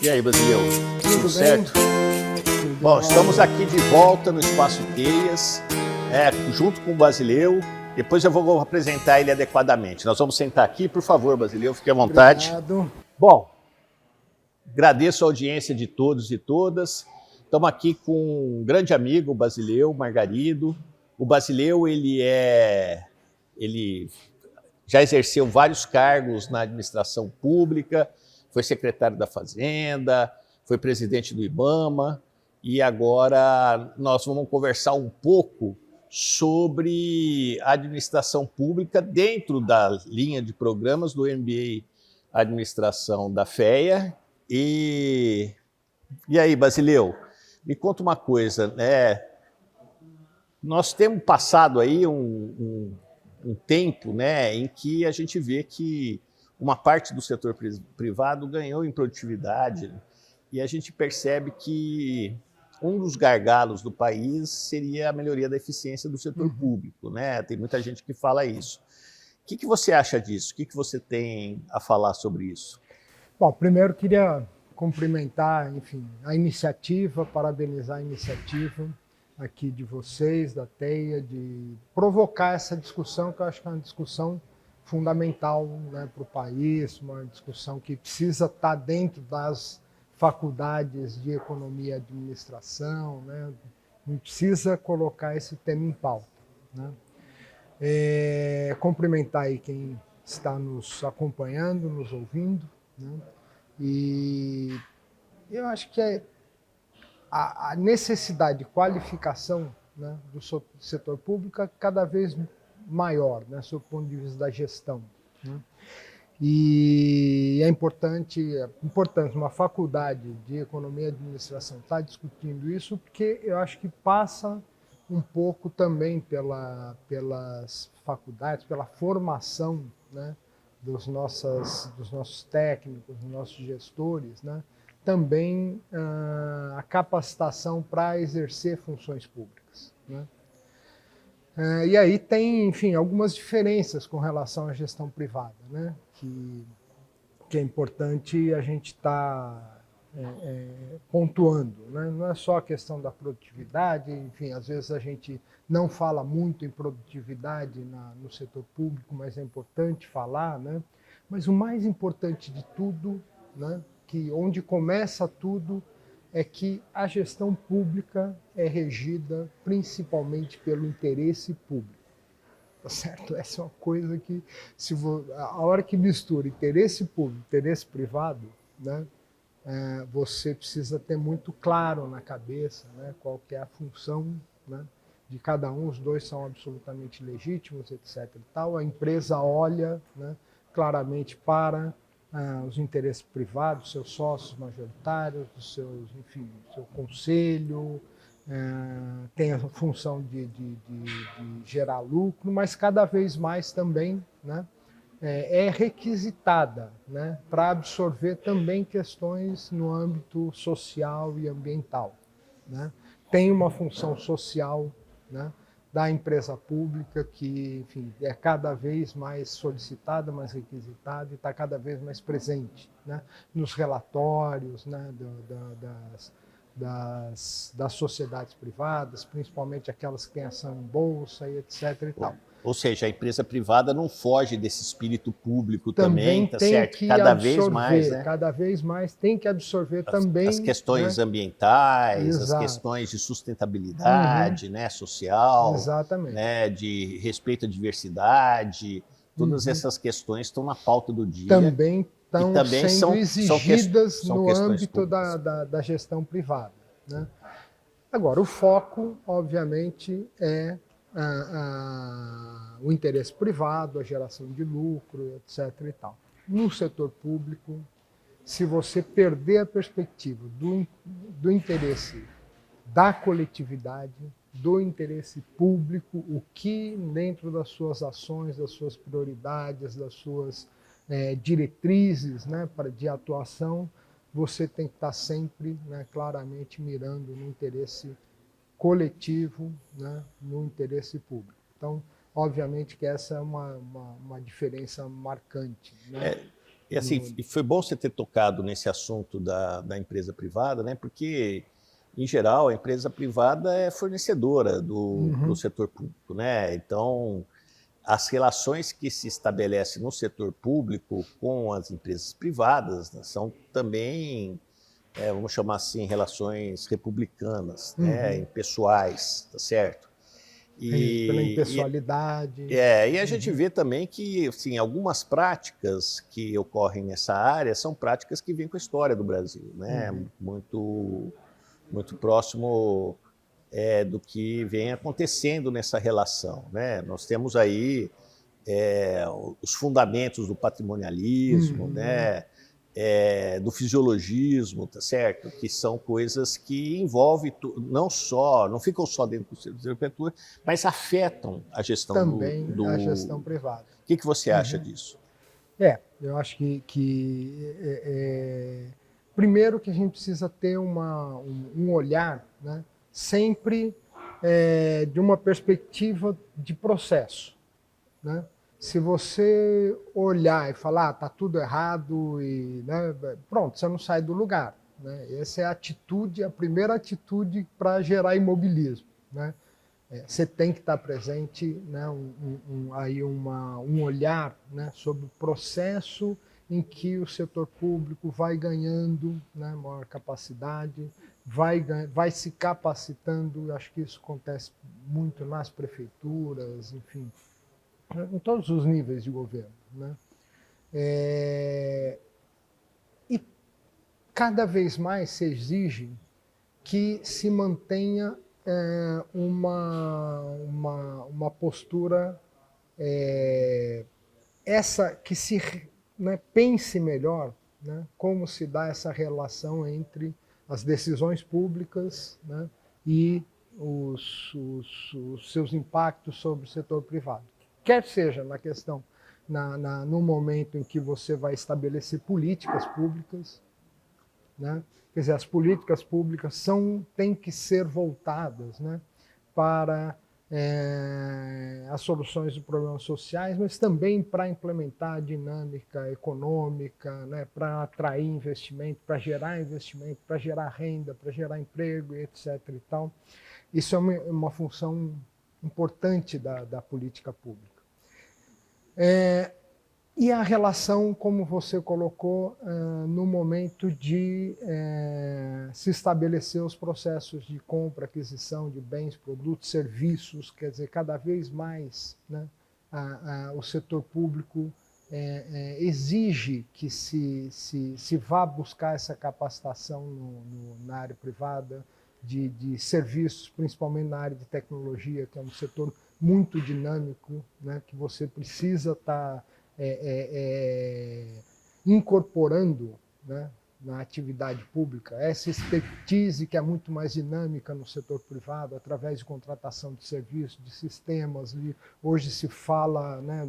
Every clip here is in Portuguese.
E aí, Basileu? Tudo certo? Tudo Bom, bem. estamos aqui de volta no Espaço Teias, junto com o Basileu. Depois eu vou apresentar ele adequadamente. Nós vamos sentar aqui, por favor, Basileu, fique à vontade. Obrigado. Bom, agradeço a audiência de todos e todas. Estamos aqui com um grande amigo, o Basileu Margarido. O Basileu, ele já exerceu vários cargos na administração pública, foi secretário da Fazenda, foi presidente do IBAMA, e agora nós vamos conversar um pouco sobre a administração pública dentro da linha de programas do MBA Administração da FEA. E aí, Basileu, me conta uma coisa, né? Nós temos passado aí um tempo, né, em que a gente vê que uma parte do setor privado ganhou em produtividade, e a gente percebe que um dos gargalos do país seria a melhoria da eficiência do setor público, né? Tem muita gente que fala isso. O que você acha disso? O que você tem a falar sobre isso? Bom, primeiro queria cumprimentar, enfim, a iniciativa, parabenizar a iniciativa aqui de vocês, da TEIA, de provocar essa discussão, que eu acho que é uma discussão fundamental, né, para o país, uma discussão que precisa estar dentro das faculdades de economia e administração, né? Não precisa colocar esse tema em pauta, né? Cumprimentar aí quem está nos acompanhando, nos ouvindo, né? E eu acho que a necessidade de qualificação, né, do setor público é cada vez maior, né, sob o ponto de vista da gestão, né? E é importante uma faculdade de economia e administração estar discutindo isso, porque eu acho que passa um pouco também pelas faculdades, pela formação, né, dos nossos técnicos, dos nossos gestores, né, também a capacitação para exercer funções públicas, né? E aí tem, enfim, algumas diferenças com relação à gestão privada, né, que é importante a gente estar pontuando, né? Não é só a questão da produtividade, enfim, às vezes a gente não fala muito em produtividade no setor público, mas é importante falar, né? Mas o mais importante de tudo, né, que onde começa tudo, é que a gestão pública é regida principalmente pelo interesse público, tá certo? Essa é uma coisa que, a hora que mistura interesse público e interesse privado, né, você precisa ter muito claro na cabeça, né, qual que é a função, né, de cada um. Os dois são absolutamente legítimos, etc. E tal. A empresa olha, né, claramente para os interesses privados, seus sócios majoritários, enfim, seu conselho, tem a função de gerar lucro, mas cada vez mais também, né, é requisitada, né, para absorver também questões no âmbito social e ambiental, né? Tem uma função social, né, da empresa pública que, enfim, é cada vez mais solicitada, mais requisitada e está cada vez mais presente, né, nos relatórios, né, das sociedades privadas, principalmente aquelas que têm ação em bolsa e etc. e tal. Ou seja, a empresa privada não foge desse espírito público também, tá tem certo? que Cada absorver, vez mais, né? cada vez mais tem que absorver também, As questões né, ambientais, as exato, questões de sustentabilidade, né, social, exatamente, né, de respeito à diversidade, todas essas questões estão na pauta do dia. também e estão também sendo exigidas são no questões âmbito públicas. da gestão privada, né? Agora, o foco, obviamente, é o interesse privado, a geração de lucro, etc. e tal. No setor público, se você perder a perspectiva do interesse da coletividade, do interesse público, o que dentro das suas ações, das suas prioridades, das suas diretrizes, né, de atuação, você tem que estar sempre, né, claramente mirando no interesse coletivo, né, no interesse público. Então, obviamente que essa é uma diferença marcante, né? E assim, e foi bom você ter tocado nesse assunto da empresa privada, né? Porque, em geral, a empresa privada é fornecedora pro setor público, né? Então, as relações que se estabelecem no setor público com as empresas privadas, né, são também, vamos chamar assim, relações republicanas, né? Impessoais, tá certo? Pela E impessoalidade. e a gente vê também que, assim, algumas práticas que ocorrem nessa área são práticas que vêm com a história do Brasil, né? Muito, muito próximo do que vem acontecendo nessa relação, né? Nós temos aí os fundamentos do patrimonialismo, né? Do fisiologismo, tá certo? Que são coisas que envolvem não ficam só dentro do setor de arquitetura, mas afetam a gestão Também a gestão privada. O que você acha disso? Eu acho primeiro que a gente precisa ter um olhar, né, sempre de uma perspectiva de processo, né? Se você olhar e falar, tá tudo errado, né, pronto, você não sai do lugar, né? Essa é a primeira atitude para gerar imobilismo, né? Você tem que estar presente, né, um olhar, né, sobre o processo em que o setor público vai ganhando, né, maior capacidade, vai se capacitando. Acho que isso acontece muito nas prefeituras, enfim, em todos os níveis de governo, né? E cada vez mais se exige que se mantenha uma postura que se, né, pense melhor, né, como se dá essa relação entre as decisões públicas, né, e os seus impactos sobre o setor privado. Quer seja na questão, no momento em que você vai estabelecer políticas públicas, né? Quer dizer, as políticas públicas têm que ser voltadas, né, para as soluções de problemas sociais, mas também para implementar a dinâmica econômica, né, para atrair investimento, para gerar renda, para gerar emprego, etc. E tal. Isso é uma função importante da política pública. E a relação, como você colocou, no momento de se estabelecer os processos de compra, aquisição de bens, produtos, serviços, quer dizer, cada vez mais, né, o setor público exige que se vá buscar essa capacitação na área privada, de serviços, principalmente na área de tecnologia, que é um setor muito dinâmico, né, que você precisa estar incorporando, né, na atividade pública, essa expertise que é muito mais dinâmica no setor privado, através de contratação de serviços, de sistemas. Hoje se fala, né,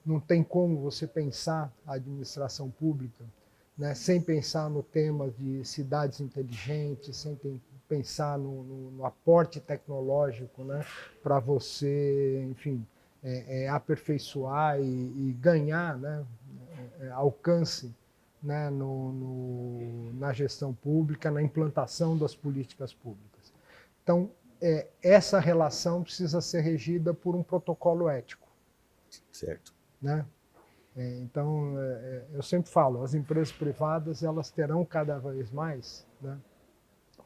não tem como você pensar a administração pública, né, sem pensar no tema de cidades inteligentes, sem pensar no aporte tecnológico, né, para você, enfim, aperfeiçoar e ganhar, né, alcance, né, na gestão pública, na implantação das políticas públicas. Então, essa relação precisa ser regida por um protocolo ético. Certo. Né? Então, eu sempre falo, as empresas privadas, elas terão cada vez mais, né,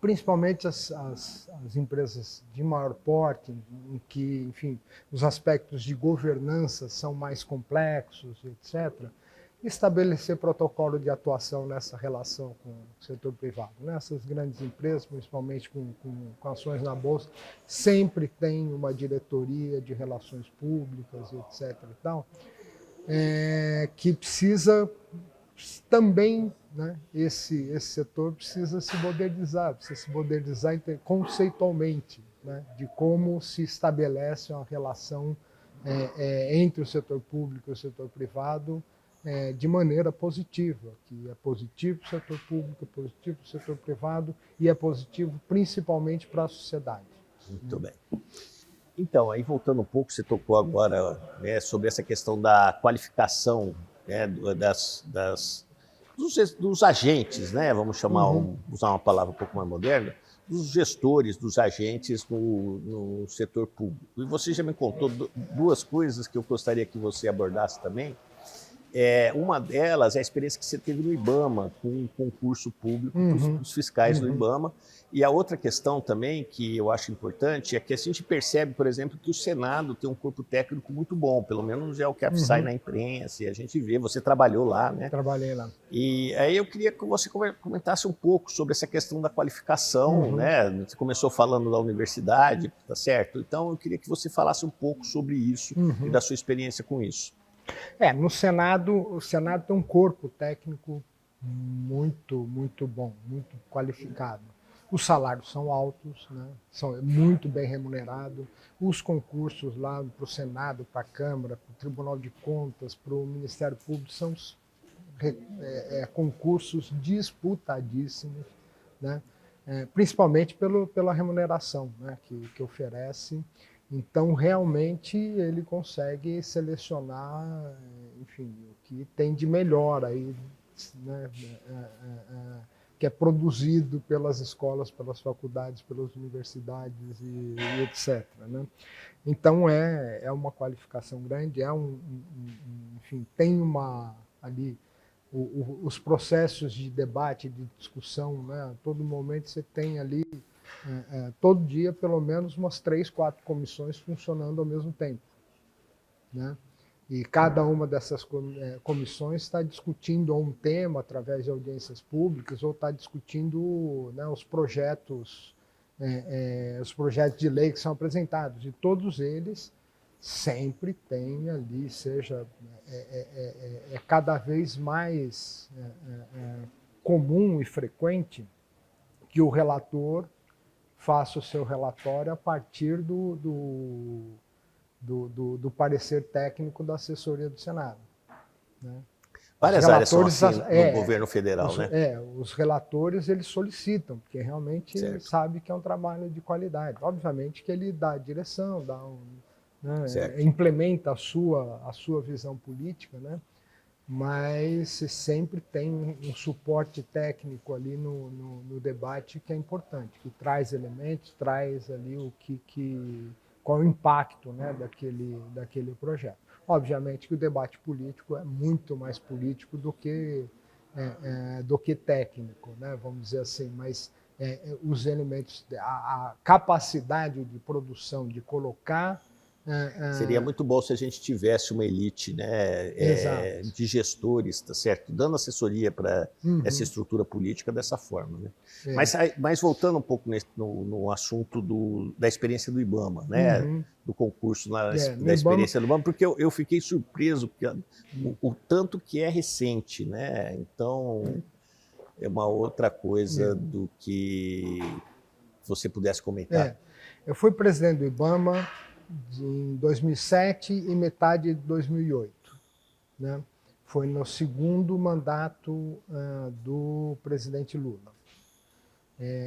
principalmente as empresas de maior porte, em que, enfim, os aspectos de governança são mais complexos, etc., estabelecer protocolo de atuação nessa relação com o setor privado. Essas grandes empresas, principalmente com ações na Bolsa, sempre tem uma diretoria de relações públicas, etc., e tal, que precisa também, né, esse setor precisa se modernizar conceitualmente, né, de como se estabelece uma relação entre o setor público e o setor privado de maneira positiva, que é positivo para o setor público, é positivo para o setor privado e é positivo principalmente para a sociedade. Muito bem. Então, aí voltando um pouco, você tocou agora, né, sobre essa questão da qualificação né, dos agentes, né, vamos chamar, usar uma palavra um pouco mais moderna, dos gestores, dos agentes no setor público. E você já me contou duas coisas que eu gostaria que você abordasse também. Uma delas é a experiência que você teve no IBAMA, com um concurso público para os fiscais do IBAMA. E a outra questão também, que eu acho importante, é que a gente percebe, por exemplo, que o Senado tem um corpo técnico muito bom, pelo menos é o que sai na imprensa, e a gente vê, você trabalhou lá, né? Trabalhei lá. E aí eu queria que você comentasse um pouco sobre essa questão da qualificação, né? Você começou falando da universidade, tá certo? Então eu queria que você falasse um pouco sobre isso e da sua experiência com isso. No Senado, o Senado tem um corpo técnico muito bom, muito qualificado. Os salários são altos, né? São muito bem remunerados. Os concursos lá para o Senado, para a Câmara, para o Tribunal de Contas, para o Ministério Público, são concursos disputadíssimos, né? Principalmente pela remuneração, né? que oferece. Então, realmente, ele consegue selecionar, enfim, o que tem de melhor aí, né, que é produzido pelas escolas, pelas faculdades, pelas universidades e etc. Né? Então, é uma qualificação grande, enfim, tem ali os processos de debate, de discussão, né? A todo momento você tem ali todo dia, pelo menos, umas 3, 4 comissões funcionando ao mesmo tempo, né? E cada uma dessas comissões está discutindo um tema através de audiências públicas ou está discutindo, né, os projetos de lei que são apresentados. E todos eles sempre têm ali, seja cada vez mais comum e frequente que o relator faça o seu relatório a partir do parecer técnico da assessoria do Senado, né? Várias áreas são assim no governo federal, né? Os relatores, eles solicitam, porque realmente ele sabe que é um trabalho de qualidade. Obviamente que ele dá a direção, implementa a sua visão política, né? Mas sempre tem um suporte técnico ali no debate que é importante, que traz elementos, traz ali qual é o impacto, né, daquele projeto. Obviamente que o debate político é muito mais político do que técnico, né, vamos dizer assim, mas os elementos, a capacidade de produção, de colocar... Seria muito bom se a gente tivesse uma elite, né, de gestores, tá certo? Dando assessoria para essa estrutura política dessa forma, né? Mas voltando um pouco no assunto da experiência do IBAMA, né? Do concurso, da experiência do IBAMA, porque eu fiquei surpreso porque o tanto que é recente, né? Então, é uma outra coisa do que você pudesse comentar. Eu fui presidente do IBAMA em 2007 e metade de 2008, né? Foi no segundo mandato do presidente Lula.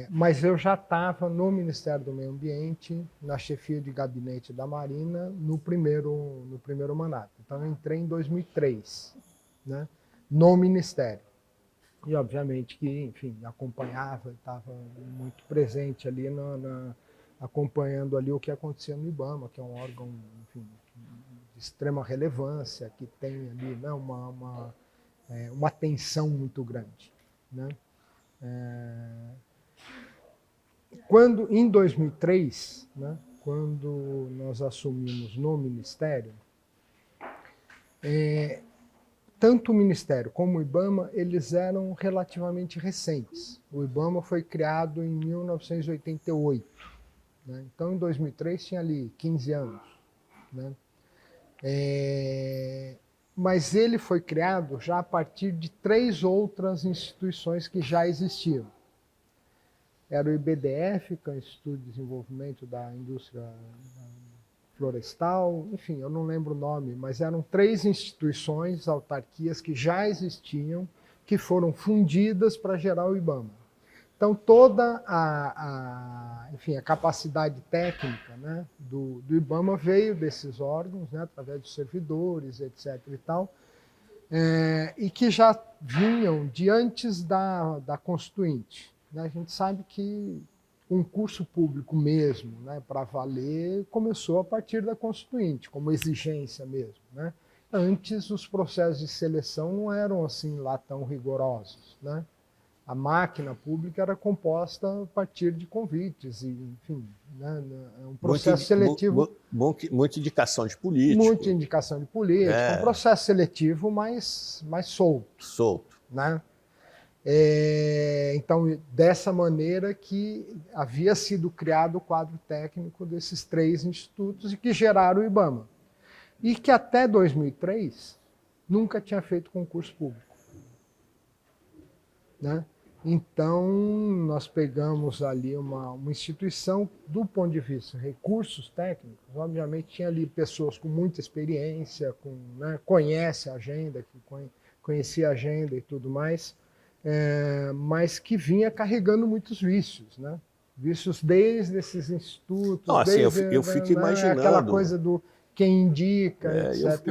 Mas eu já estava no Ministério do Meio Ambiente, na chefia de gabinete da Marina, no primeiro mandato. Então, eu entrei em 2003, né, no Ministério. E, obviamente, que, enfim, acompanhava, estava muito presente ali acompanhando ali o que acontecia no IBAMA, que é um órgão, enfim, de extrema relevância, que tem ali, né, uma tensão muito grande, né? Quando, em 2003, né, quando nós assumimos no Ministério, tanto o Ministério como o IBAMA, eles eram relativamente recentes. O IBAMA foi criado em 1988. Né? Então, em 2003, tinha ali 15 anos. Né? Mas ele foi criado já a partir de 3 outras instituições que já existiam. Era o IBDF, que é o Instituto de Desenvolvimento da Indústria Florestal, enfim, eu não lembro o nome, mas eram 3 instituições, autarquias que já existiam, que foram fundidas para gerar o IBAMA. Então, toda enfim, a capacidade técnica, né, do IBAMA veio desses órgãos, né, através dos servidores, etc. e tal. e que já vinham de antes da Constituinte. Né? A gente sabe que o concurso público mesmo, né, para valer, começou a partir da Constituinte, como exigência mesmo. Né? Antes, os processos de seleção não eram assim lá tão rigorosos. Né? A máquina pública era composta a partir de convites, e, enfim, né, um processo seletivo. Muita indicação de político. Muita indicação de político, um processo seletivo mais solto. Solto. Né? Então, dessa maneira que havia sido criado o quadro técnico desses 3 institutos e que geraram o IBAMA. E que até 2003 nunca tinha feito concurso público. Né? Então, nós pegamos ali uma instituição, do ponto de vista de recursos técnicos, obviamente tinha ali pessoas com muita experiência, né, conhece a agenda, conhecia a agenda e tudo mais, mas que vinha carregando muitos vícios, né? Vícios desde esses institutos. Não, assim, eu fico imaginando... Aquela coisa do quem indica, etc.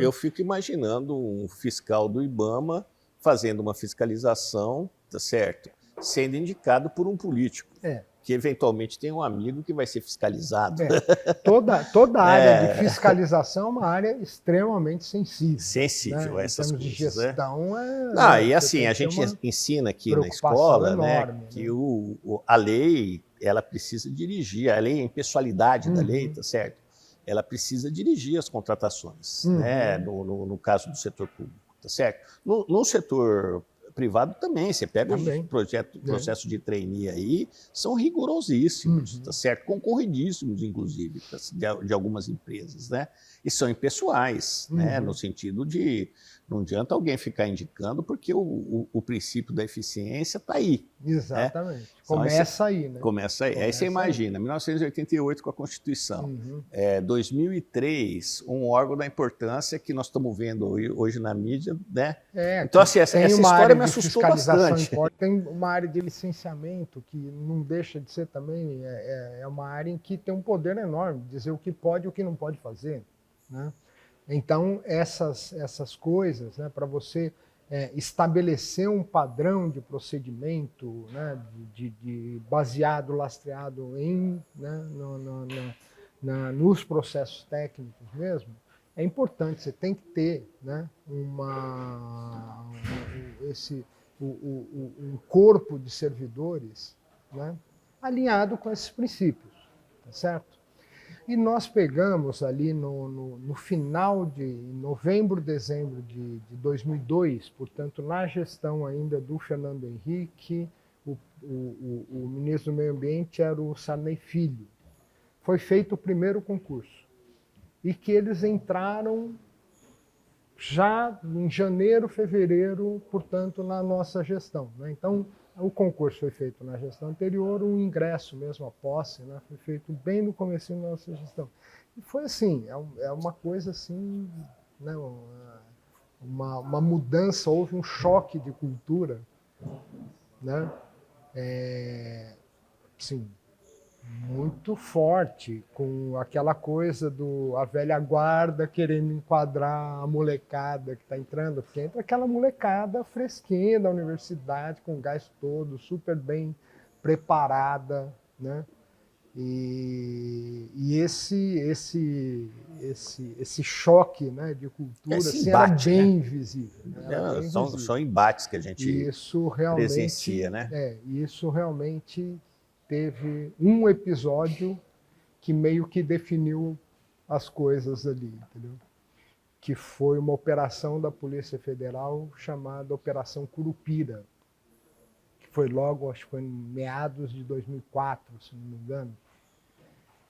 Eu fico imaginando um fiscal do IBAMA fazendo uma fiscalização, tá certo? Sendo indicado por um político, que eventualmente tem um amigo que vai ser fiscalizado. Toda área de fiscalização é uma área extremamente sensível. Sensível, né? essas coisas. De gestão e assim, a gente ensina aqui na escola, enorme, né, que a lei, ela precisa dirigir, a lei, a impessoalidade da lei, tá certo? Ela precisa dirigir as contratações, né, no caso do setor público. Tá certo? No setor privado também, você pega os processos de trainee aí, são rigorosíssimos, tá certo? Concorridíssimos, inclusive, de algumas empresas, né? E são impessoais, né? No sentido de não adianta alguém ficar indicando, porque o princípio da eficiência está aí. Exatamente. Né? Começa aí, né? Começa aí. Aí você imagina, 1988 com a Constituição, 2003, um órgão da importância que nós estamos vendo hoje na mídia, né? Então, assim, essa história me assustou bastante. Tem uma área de licenciamento que não deixa de ser também, é uma área em que tem um poder enorme, dizer o que pode e o que não pode fazer, né? Então, essas coisas, né, para você estabelecer um padrão de procedimento, né, baseado, lastreado né, nos processos técnicos mesmo, é importante. Você tem que ter, né, um corpo de servidores, né, alinhado com esses princípios, tá certo? E nós pegamos ali no final de novembro, dezembro de 2002, portanto, na gestão ainda do Fernando Henrique, o ministro do Meio Ambiente era o Sarney Filho. Foi feito o primeiro concurso. E que eles entraram já em janeiro, fevereiro, portanto, na nossa gestão. Né? Então, o concurso foi feito na gestão anterior, o ingresso mesmo, a posse, né, foi feito bem no começo da nossa gestão. E foi assim, é uma coisa assim, né, uma mudança, houve um choque de cultura, né, assim, muito forte, com aquela coisa a velha guarda querendo enquadrar a molecada que está entrando, porque entra aquela molecada fresquinha da universidade, com gás todo, super bem preparada, né? E esse choque, né, de cultura era bem visível. Né? São embates que a gente presencia, né? Isso realmente teve um episódio que meio que definiu as coisas ali, entendeu? Que foi uma operação da Polícia Federal chamada Operação Curupira, que foi logo, acho que foi em meados de 2004, se não me engano,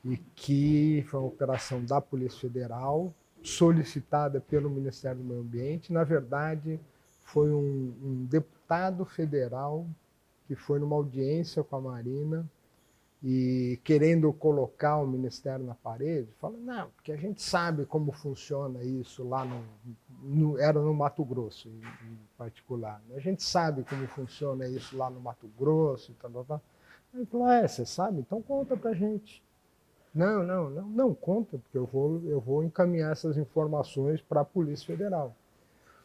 e que foi uma operação da Polícia Federal, solicitada pelo Ministério do Meio Ambiente. Na verdade, foi um deputado federal que foi numa audiência com a Marinha e querendo colocar o Ministério na parede, fala, não, porque a gente sabe como funciona isso lá era no Mato Grosso, em particular. A gente sabe como funciona isso lá no Mato Grosso, tal. Ele falou, você sabe? Então conta pra gente. Não conta, porque eu vou encaminhar essas informações para a Polícia Federal.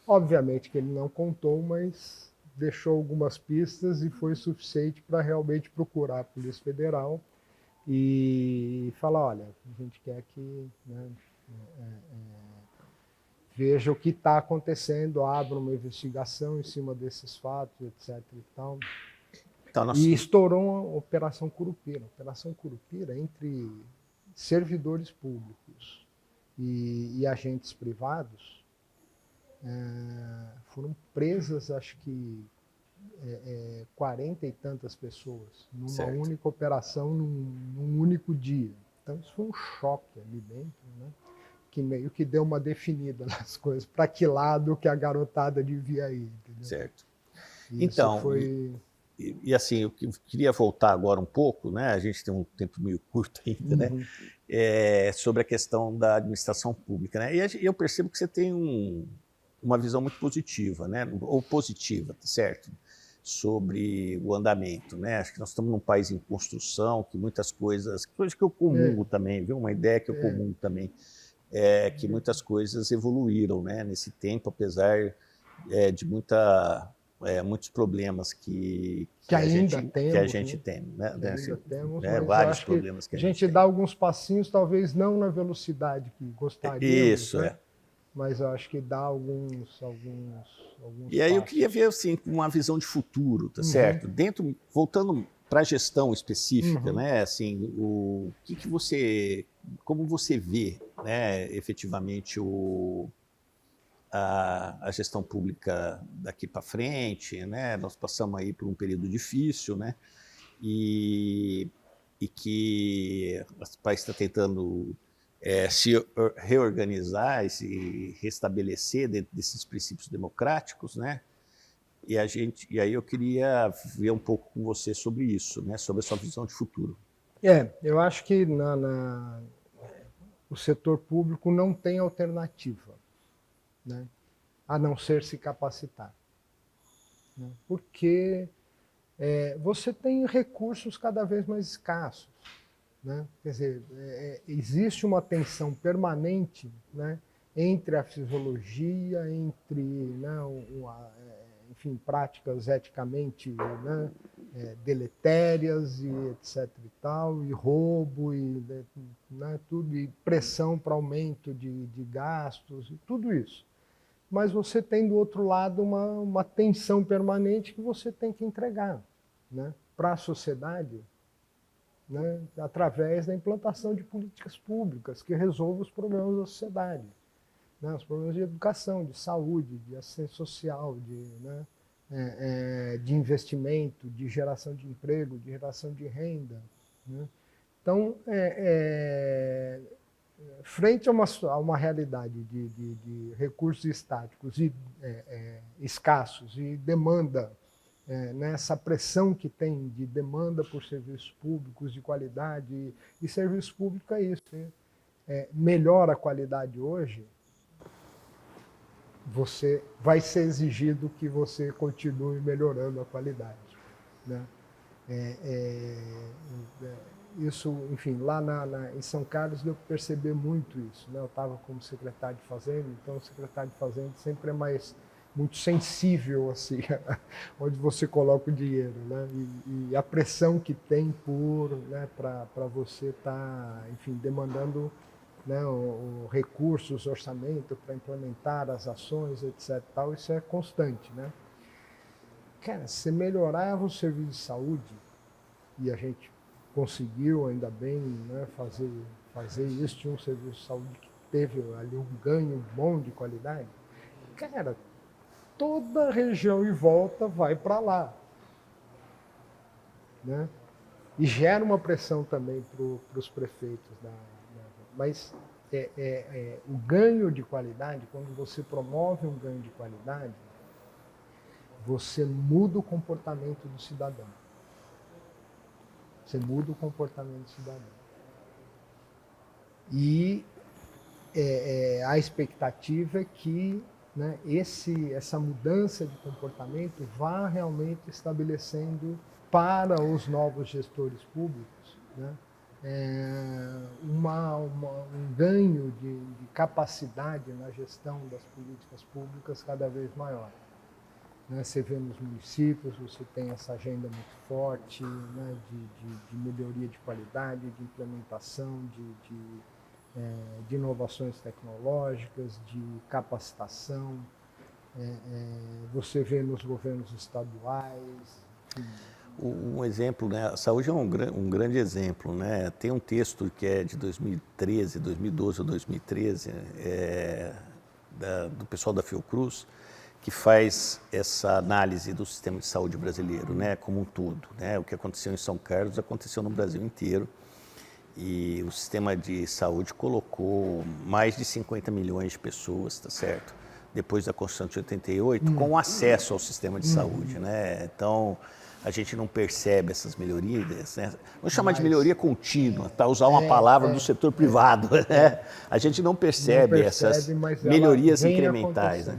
Obviamente que ele não contou, mas deixou algumas pistas e foi suficiente para realmente procurar a Polícia Federal e falar, olha, a gente quer que, né, veja o que está acontecendo, abra uma investigação em cima desses fatos, etc. E tal. Então, E estourou a Operação Curupira. A Operação Curupira, entre servidores públicos e agentes privados, foram presas, acho que 40 e tantas pessoas, numa certo. única operação, num único dia. Então, isso foi um choque ali dentro, né? Que meio que deu uma definida nas coisas, para que lado que a garotada devia ir. Entendeu? Certo. E então, isso foi... e assim, eu queria voltar agora um pouco, né? A gente tem um tempo meio curto ainda, né? Sobre a questão da administração pública, né? E eu percebo que você tem uma visão muito positiva, né? Ou positiva, certo? Sobre o andamento, né? Acho que nós estamos num país em construção, que muitas coisas que eu comungo também, viu? Uma ideia que eu comungo também, que muitas coisas evoluíram, né? Nesse tempo, apesar de muitos problemas que a gente tem, né? Ainda temos, né? mas Vários eu acho problemas que a a gente gente tem. dá alguns passinhos, talvez não na velocidade que gostaríamos, Isso, né? Mas eu acho que dá alguns E aí eu passos. queria ver assim, uma visão de futuro, tá certo? Voltando para a gestão específica, né? Assim, como você vê, né, efetivamente a gestão pública daqui para frente, né? Nós passamos aí por um período difícil, né? E que o país está tentando se reorganizar e se restabelecer dentro desses princípios democráticos, né? E aí eu queria ver um pouco com você sobre isso, né? Sobre a sua visão de futuro. Eu acho que o setor público não tem alternativa, né? A não ser se capacitar, né? Porque você tem recursos cada vez mais escassos, né? Quer dizer, existe uma tensão permanente, né, entre a fisiologia, entre, né, enfim, práticas eticamente, né, deletérias e etc e tal, e roubo e, né, tudo, e pressão para aumento de gastos e tudo isso. Mas você tem do outro lado uma tensão permanente que você tem que entregar, né, para a sociedade, né, através da implantação de políticas públicas que resolvam os problemas da sociedade, né, os problemas de educação, de saúde, de assistência social, de investimento, de geração de emprego, de geração de renda, né? Então, frente a uma realidade de recursos estáticos e escassos e demanda, nessa pressão que tem de demanda por serviços públicos de qualidade, e serviço público é isso, melhora a qualidade hoje, você vai ser exigido que você continue melhorando a qualidade, né? Isso, enfim, lá em São Carlos deu para perceber muito isso, né? Eu estava como secretário de Fazenda, então o secretário de Fazenda sempre é muito sensível, assim, onde você coloca o dinheiro, né? E a pressão que tem né, para você estar, enfim, demandando, né, recursos, orçamento para implementar as ações, etc. Tal, isso é constante, né? Cara, você melhorava o serviço de saúde, e a gente conseguiu, ainda bem, né, fazer isso, tinha um serviço de saúde que teve ali um ganho bom de qualidade. Cara, toda a região em volta vai para lá, né? E gera uma pressão também para os prefeitos. Mas o ganho de qualidade, quando você promove um ganho de qualidade, você muda o comportamento do cidadão. Você muda o comportamento do cidadão. E a expectativa é que, né, essa mudança de comportamento vá realmente estabelecendo para os novos gestores públicos, né, um ganho de capacidade na gestão das políticas públicas cada vez maior. Né? Você vê nos municípios, você tem essa agenda muito forte, né, de melhoria de qualidade, de implementação, de inovações tecnológicas, de capacitação. Você vê nos governos estaduais. Um exemplo, né? A saúde é um grande exemplo, né? Tem um texto que é de 2013, 2012 ou 2013, do pessoal da Fiocruz, que faz essa análise do sistema de saúde brasileiro, né? Como um todo, né? O que aconteceu em São Carlos aconteceu no Brasil inteiro. E o sistema de saúde colocou mais de 50 milhões de pessoas, tá certo? Depois da Constituição de 88, com acesso ao sistema de saúde, né? Então, a gente não percebe essas melhorias, né? Vamos chamar de melhoria contínua, tá? Usar uma palavra do setor privado, né? A gente não percebe essas melhorias incrementais, né?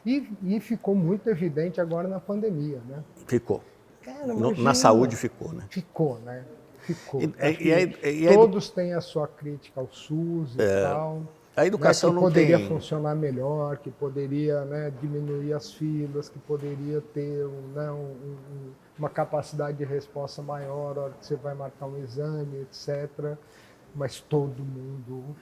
E ficou muito evidente agora na pandemia, né? Ficou. Cara, na saúde ficou, né? Ficou, né? Ficou. E todos têm a sua crítica ao SUS e tal. A educação né, que não poderia funcionar melhor, que poderia, né, diminuir as filas, que poderia ter uma capacidade de resposta maior na hora que você vai marcar um exame, etc. Mas todo mundo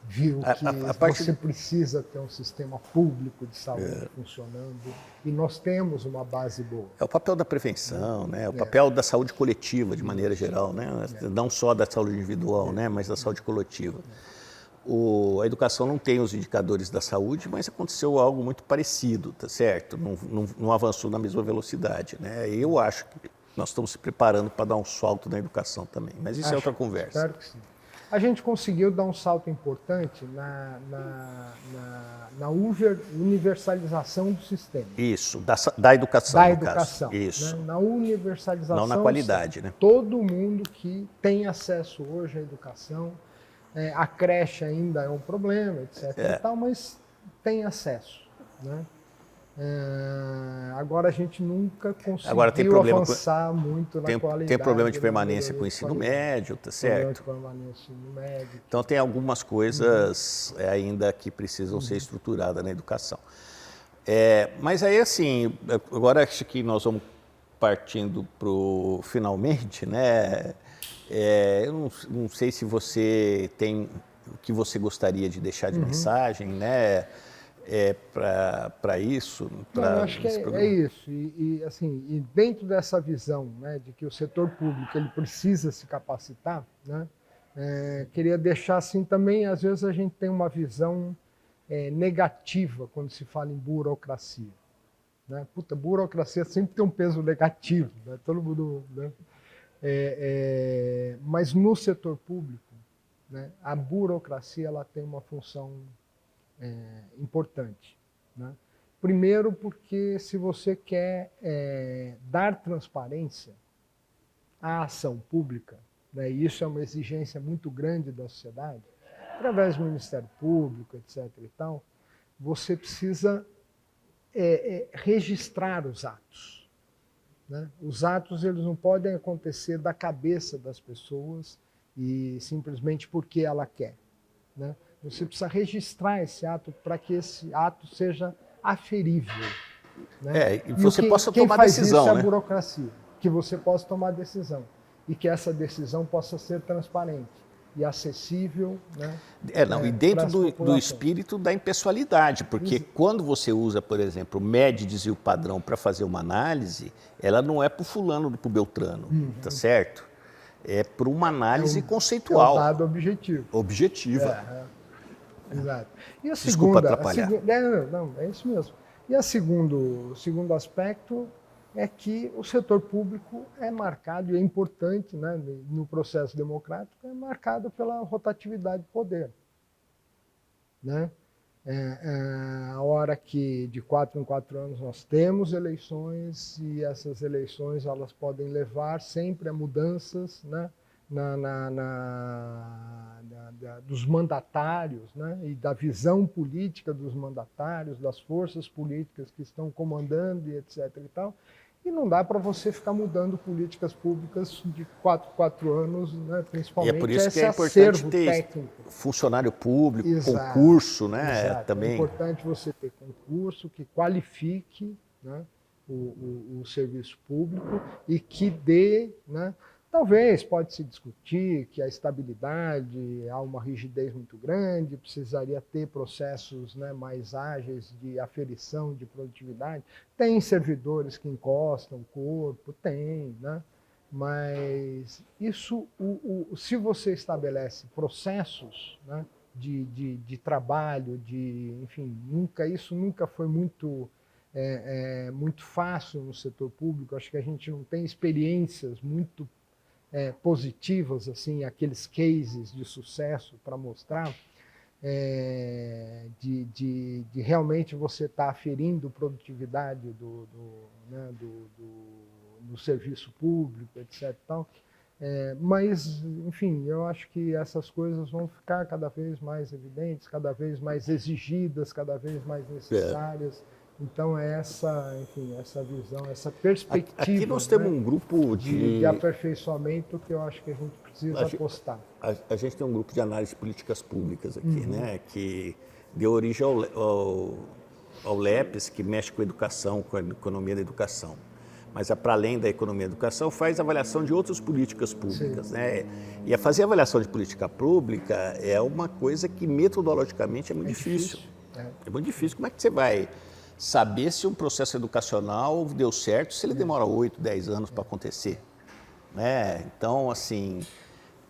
viu que você precisa ter um sistema público de saúde funcionando, e nós temos uma base boa. É o papel da prevenção, né? O papel da saúde coletiva, de maneira geral, né? Não só da saúde individual, né? Mas da saúde coletiva. A educação não tem os indicadores da saúde, mas aconteceu algo muito parecido, tá certo? Não avançou na mesma velocidade, né? Eu acho que nós estamos se preparando para dar um salto na educação também, mas isso é outra conversa. Espero que sim. A gente conseguiu dar um salto importante na universalização do sistema. Isso, da educação. Da educação. Caso. Isso. Né? Na universalização. Não na qualidade, né? Todo mundo que tem acesso hoje à educação, a creche ainda é um problema, etc. E tal, mas tem acesso, né? Agora a gente nunca conseguiu avançar muito na qualidade. Tem problema de permanência com o ensino médio, tá certo? Então tem algumas coisas ainda que precisam ser estruturadas na educação. Mas aí assim, agora acho que nós vamos partindo para o finalmente, né? Eu não sei se você tem o que você gostaria de deixar de mensagem, né? Para isso? Eu acho que é isso. E dentro dessa visão, né, de que o setor público ele precisa se capacitar, né, queria deixar assim também, às vezes a gente tem uma visão negativa quando se fala em burocracia. Né? Burocracia sempre tem um peso negativo, né? Todo mundo... Né? Mas no setor público, né, a burocracia ela tem uma função importante. Né? Primeiro porque se você quer dar transparência à ação pública, né, e isso é uma exigência muito grande da sociedade, através do Ministério Público, etc. e tal, você precisa registrar os atos. Né? Os atos eles não podem acontecer da cabeça das pessoas e simplesmente porque ela quer. Né? Você precisa registrar esse ato para que esse ato seja aferível. Né? E você possa tomar quem faz decisão. Isso é né? a burocracia. Que você possa tomar decisão. E que essa decisão possa ser transparente e acessível. Né? E dentro do espírito da impessoalidade, porque quando você usa, por exemplo, o médio desvio padrão para fazer uma análise, ela não é para o fulano ou para o beltrano, tá certo? É para uma análise conceitual. É um dado objetivo. Objetiva. Exato. E a Desculpa segunda, atrapalhar. Não, é isso mesmo. E o segundo aspecto é que o setor público é marcado, e é importante, né, no processo democrático, é marcado pela rotatividade do poder. Né? A hora que de 4 em 4 anos nós temos eleições, e essas eleições elas podem levar sempre a mudanças, né, dos mandatários, né, e da visão política dos mandatários, das forças políticas que estão comandando e etc. e tal. E não dá para você ficar mudando políticas públicas de 4 anos, né? Principalmente E é por isso que é importante acervo ter técnico. funcionário público, Exato, concurso, né? exato. Também. É importante você ter concurso que qualifique, né, o serviço público e que dê, né, talvez pode se discutir que a estabilidade, há uma rigidez muito grande, precisaria ter processos, né, mais ágeis de aferição de produtividade. Tem servidores que encostam o corpo, tem, né? Mas isso, se você estabelece processos, né, de trabalho, enfim, isso nunca foi muito muito fácil no setor público. Acho que a gente não tem experiências muito positivas, assim, aqueles cases de sucesso para mostrar, de realmente você estar aferindo produtividade né, do serviço público, etc. Tal. Mas, enfim, eu acho que essas coisas vão ficar cada vez mais evidentes, cada vez mais exigidas, cada vez mais necessárias. Então, enfim, essa visão, essa perspectiva, aqui nós temos, né, um grupo de aperfeiçoamente que eu acho que a gente precisa apostar. A gente tem um grupo de análise de políticas públicas aqui, né, que deu origem ao LEPES, que mexe com a educação, com a economia da educação. Mas, para além da economia da educação, faz avaliação de outras políticas públicas, né? E a fazer avaliação de política pública é uma coisa que metodologicamente é muito difícil. É muito difícil. Como é que você vai saber se um processo educacional deu certo se ele demora 8, 10 anos para acontecer? Né? Então, assim,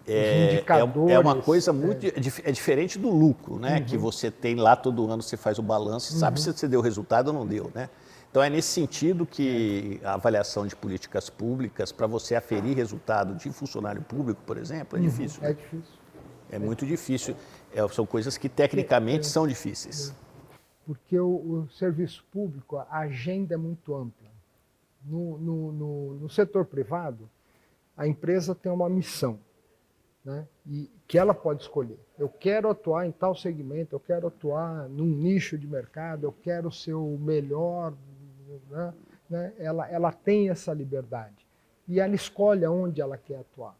é uma coisa muito... É diferente do lucro, né? Que você tem lá todo ano, você faz o balanço e sabe se você deu resultado ou não deu, né? Então, é nesse sentido que a avaliação de políticas públicas, para você aferir resultado de funcionário público, por exemplo, é difícil. Né? É difícil. É muito difícil. São coisas que, tecnicamente, são difíceis. Porque o serviço público, a agenda é muito ampla. No setor privado, a empresa tem uma missão, né, e que ela pode escolher. Eu quero atuar em tal segmento, eu quero atuar num nicho de mercado, eu quero ser o melhor, né? Ela tem essa liberdade e ela escolhe aonde ela quer atuar.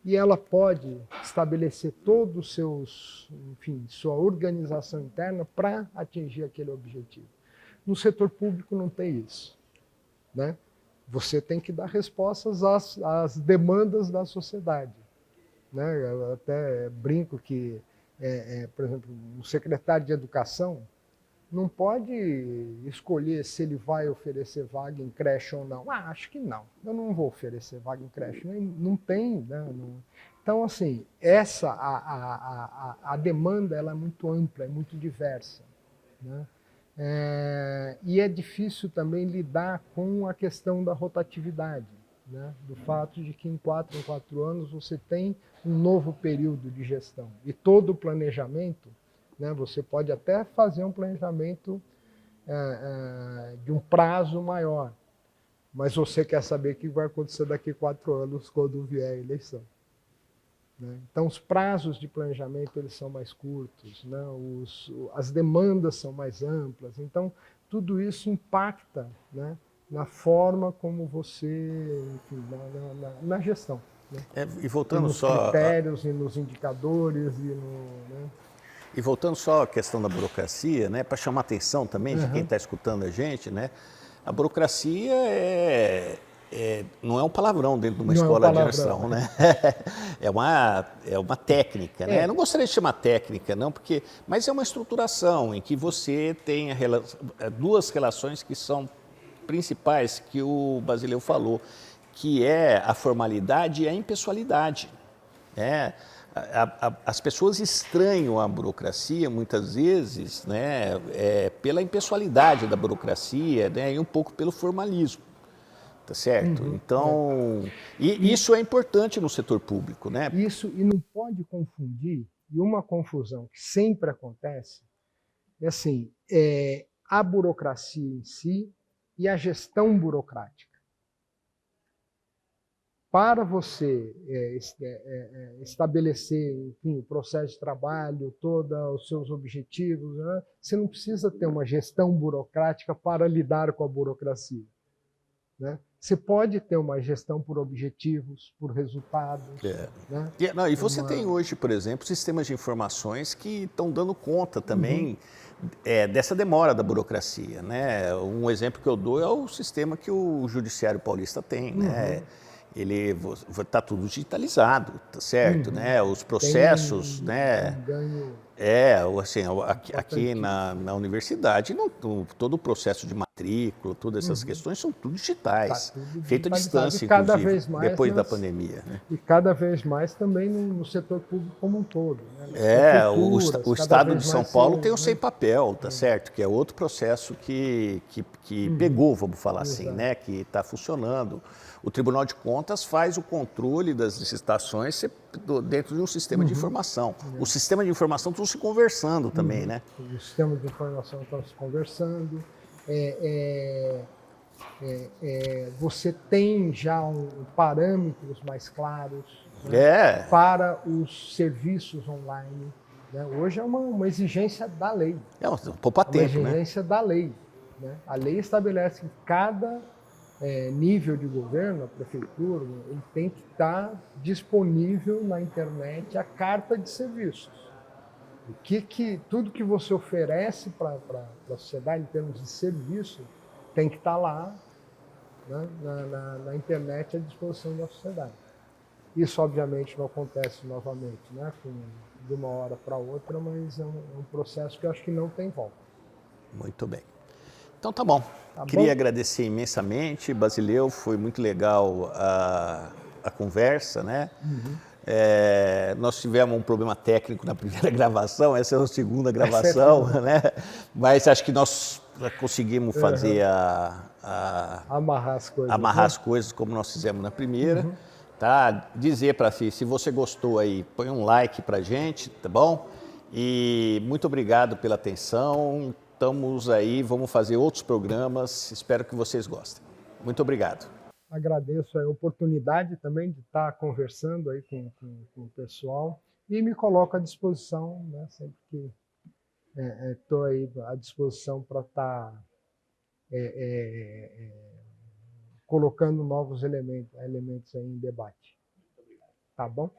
E ela pode estabelecer todos os seus, enfim, sua organização interna para atingir aquele objetivo. No setor público não tem isso, né? Você tem que dar respostas às demandas da sociedade, né? Eu até brinco que, por exemplo, o secretário de Educação não pode escolher se ele vai oferecer vaga em creche ou não. Acho que não. Eu não vou oferecer vaga em creche. Não tem, né? Então, assim, a demanda ela é muito ampla, é muito diversa, né? E é difícil também lidar com a questão da rotatividade, né? Do fato de que em 4 anos você tem um novo período de gestão. E todo o planejamento, né, você pode até fazer um planejamento de um prazo maior, mas você quer saber o que vai acontecer daqui a 4 anos quando vier a eleição. Né? Então, os prazos de planejamento eles são mais curtos, né? As demandas são mais amplas. Então, tudo isso impacta, né, na forma como você, enfim, na gestão. Né? E voltando nos critérios, e nos indicadores, né? E voltando só à questão da burocracia, né, para chamar a atenção também de quem está escutando a gente, né, a burocracia não é um palavrão dentro de uma escola de direção, né? É uma técnica, né? Eu não gostaria de chamar técnica, não, mas é uma estruturação em que você tem duas relações que são principais que o Basileu falou, que é a formalidade e a impessoalidade, né? As pessoas estranham a burocracia, muitas vezes, né, pela impessoalidade da burocracia, né, e um pouco pelo formalismo, tá certo? Então, isso é importante no setor público, né? Isso, e não pode confundir, e uma confusão que sempre acontece, é assim, a burocracia em si e a gestão burocrática. Para você estabelecer, enfim, o processo de trabalho, todos os seus objetivos, né, você não precisa ter uma gestão burocrática para lidar com a burocracia. né? Você pode ter uma gestão por objetivos, por resultados. Né? E você tem hoje, por exemplo, sistemas de informações que estão dando conta também dessa demora da burocracia. Né? Um exemplo que eu dou é o sistema que o Judiciário Paulista tem. Né? Ele está tudo digitalizado, tá certo? Né? Os processos, tem né? ganho Assim, aqui na universidade, todo o processo de matrícula, todas essas questões são tudo digitais, tá tudo feito à distância, cada inclusive, vez mais depois da pandemia. Né? E cada vez mais também no setor público como um todo. Né? O Estado de São Paulo tem o sem papel, tá certo? Que é outro processo que pegou, vamos falar assim, né? Que está funcionando. O Tribunal de Contas faz o controle das licitações dentro de um sistema de informação. O sistema de informação estão se conversando também, né? O sistema de informação está se conversando. Você tem já parâmetros mais claros, né, para os serviços online. Né? Hoje é uma exigência da lei. Poupa tempo, uma exigência da lei. Né? A lei estabelece que cada nível de governo, a prefeitura, ele tem que estar disponível na internet a carta de serviços. Tudo que você oferece para a sociedade em termos de serviço tem que estar lá, né, na internet à disposição da sociedade. Isso, obviamente, não acontece novamente, né, de uma hora para outra, mas é um processo que eu acho que não tem volta. Muito bem. Então tá bom. Queria agradecer imensamente, Basileu, foi muito legal a conversa, né? Nós tivemos um problema técnico na primeira gravação, essa é a segunda gravação, né? Mas acho que nós conseguimos fazer amarrar as coisas como nós fizemos na primeira. Tá? Dizer para si, se você gostou aí, põe um like pra gente, tá bom? E muito obrigado pela atenção. Estamos aí, vamos fazer outros programas. Espero que vocês gostem. Muito obrigado. Agradeço a oportunidade também de estar conversando aí com o pessoal e me coloco à disposição, né, sempre que estou aí à disposição para estar colocando novos elementos aí em debate. Tá bom?